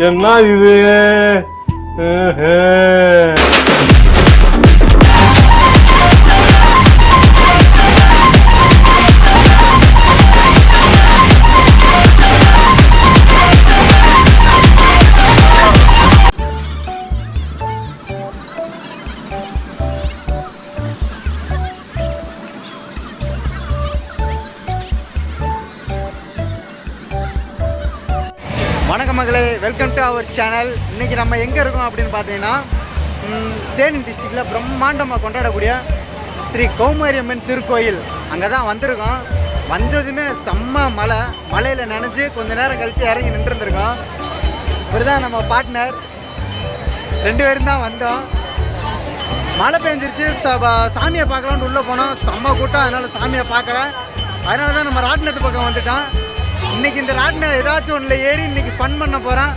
என்ன இது? வணக்கம் மகளே, வெல்கம் டு அவர் சேனல். இன்றைக்கி நம்ம எங்கே இருக்கோம் அப்படின்னு பார்த்தீங்கன்னா, தேனி டிஸ்ட்ரிக்டில் பிரம்மாண்டமாக கொண்டாடக்கூடிய ஸ்ரீ கௌமாரியம்மன் திருக்கோயில் அங்கே தான் வந்திருக்கோம். வந்ததுமே செம்ம மலையில் நனைஞ்சு கொஞ்ச நேரம் கழித்து இறங்கி நின்றுருந்துருக்கோம். இவர் தான் நம்ம பார்ட்னர், 2 பேரும் தான் வந்தோம். மழை பெஞ்சிருச்சு, சாமியை பார்க்கலான்னு உள்ளே போனோம். செம்ம கூட்டம், அதனால் சாமியை பார்க்கல. அதனால தான் நம்ம ராட்டினத்து பக்கம் வந்துட்டோம். இன்னைக்கு இந்த ராட்டினம் ஏதாச்சும் ஒன்றில் ஏறி இன்னைக்கு ஃபன் பண்ண போகிறேன்.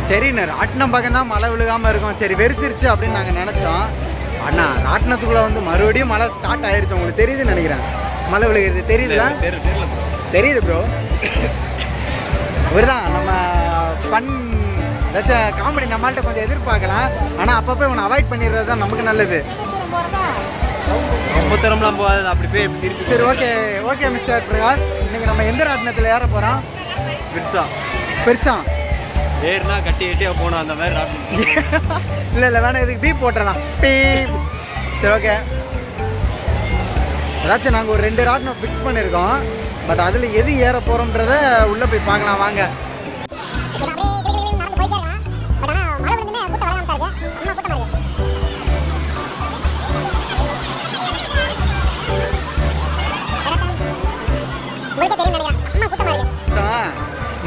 சரிண்ணே, ராட்டினம் பக்கம் தான் மழை விழுகாமல் இருக்கும். சரி, வெறுத்துருச்சு அப்படின்னு நாங்கள் நினச்சோம். ஆனால் ராட்டினத்துக்குள்ளே வந்து மறுபடியும் மழை ஸ்டார்ட் ஆயிடுச்சு. உங்களுக்கு தெரியுதுன்னு நினைக்கிறேன். மழை விழுகிறது தெரியுதுல? தெரியுது ப்ரோ. இவர் தான் நம்ம ஃபன் ஏதாச்சும் காமெடி நம்மள்கிட்ட கொஞ்சம் எதிர்பார்க்கலாம். ஆனால் அப்பப்போ இவனை அவாய்ட் பண்ணிடுறது தான் நமக்கு நல்லது. ரொம்ப தரம்லாம் போகாது, அப்படி போய் எப்படி இருக்கு? சரி, ஓகே மிஸ்டர் பிரகாஷ். இன்னைக்கு நம்ம எந்த ராட்டினத்தில் ஏற போகிறோம்? பெருசா ஏறுனா கட்டியே போகணும், அந்த மாதிரி ராட்டினம். இல்லை வேணா, இதுக்கு பீப் போட்டுறலாம். பீப். சரி, ஓகே. ஏதாச்சும் நாங்கள் ஒரு 2 ராட்டினம் ஃபிக்ஸ் பண்ணியிருக்கோம். பட் அதில் எது ஏற போகிறோம்ன்றத உள்ளே போய் பார்க்கலாம் வாங்க.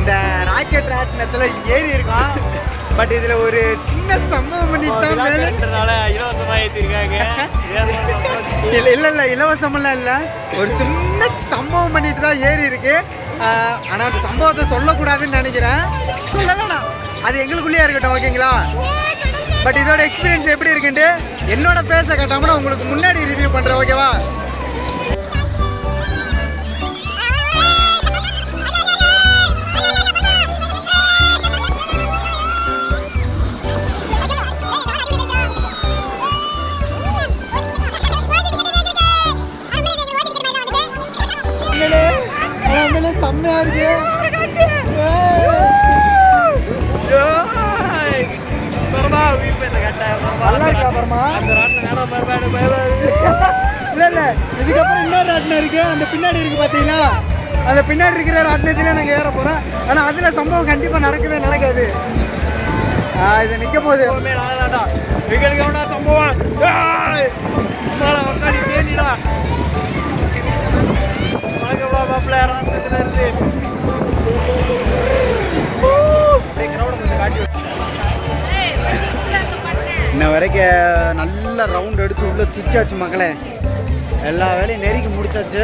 இந்த ராக்கெட் ராட்டினத்துல ஏறி இருக்கோம். பட் இதுல ஒரு சின்ன சம்பவம் பண்ணிட்டாங்க. இல்ல இலவசமெல்லாம் இல்ல, ஒரு சின்ன சம்பவம் பண்ணிட்டு தான் ஏறி இருக்கு. ஆனா அந்த சம்பவத்தை சொல்லக்கூடாதுன்னு நினைக்கிறேன். சொல்ல வேணாம், அது எங்களுக்குள்ளேயே இருக்கட்டும், ஓகேங்களா? பட் இதோட எக்ஸ்பீரியன்ஸ் எப்படி இருக்குன்ட்டு என்னோட பேச கட்டாம உங்களுக்கு முன்னாடி ரிவ்யூ பண்றேன், ஓகேவா? செம்மையா இருக்கு. நல்லா இருக்கா பரமா? இல்ல இதுக்கப்புறம் இன்னொரு ராட்டினம் இருக்கு, அந்த பின்னாடி இருக்கு பாத்தீங்களா? அந்த பின்னாடி இருக்கிற ராட்டினத்திலே நாங்க ஏற போறோம். ஆனா அதுல சம்பவம் கண்டிப்பா நடக்காது. இது நிக்க போகுது. சம்பவம் இன்ன வரைக்கும் நல்ல ரவுண்ட் அடிச்சு உள்ள சுத்தியாச்சு மக்களே. எல்லா வேலையும் நெருக்கி முடிச்சாச்சு.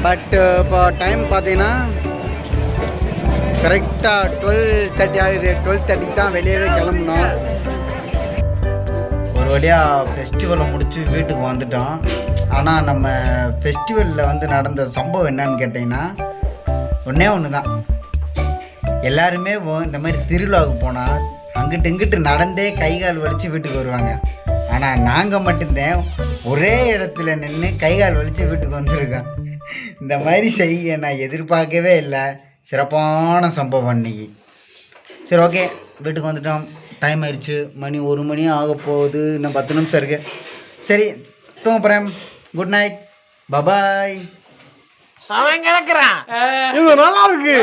பட் இப்போ டைம் பார்த்தீங்கன்னா கரெக்டாக 12:30 ஆகுது. 12:30 தான் வெளியவே கிளம்புனோம். ஒரு வழியாக ஃபெஸ்டிவலை முடிச்சு வீட்டுக்கு வந்துட்டோம். ஆனால் நம்ம ஃபெஸ்டிவலில் வந்து நடந்த சம்பவம் என்னன்னு கேட்டிங்கன்னா, ஒன்று தான். எல்லாருமே இந்த மாதிரி திருவிழாவுக்கு போனால் இங்கிட்டு நடந்தே கை கால் வலிச்சு வீட்டுக்கு வருவாங்க. ஆனால் நாங்கள் மட்டும்தான் ஒரே இடத்துல நின்று கை கால் வலிச்சு வீட்டுக்கு வந்திருக்கோம். இந்த மாதிரி செய்ய நான் எதிர்பார்க்கவே இல்லை. சிறப்பான சம்பவம் அன்னைக்கு. சரி, ஓகே, வீட்டுக்கு வந்துட்டோம். டைம் ஆயிடுச்சு, மணி 1 மணி ஆக போகுது. இன்னும் 10 நிமிஷம் இருக்குது. சரி, தூங்க போகிறேன். Good night, bye bye. அவன் கிடக்குறான். இது நல்லா இருக்கு.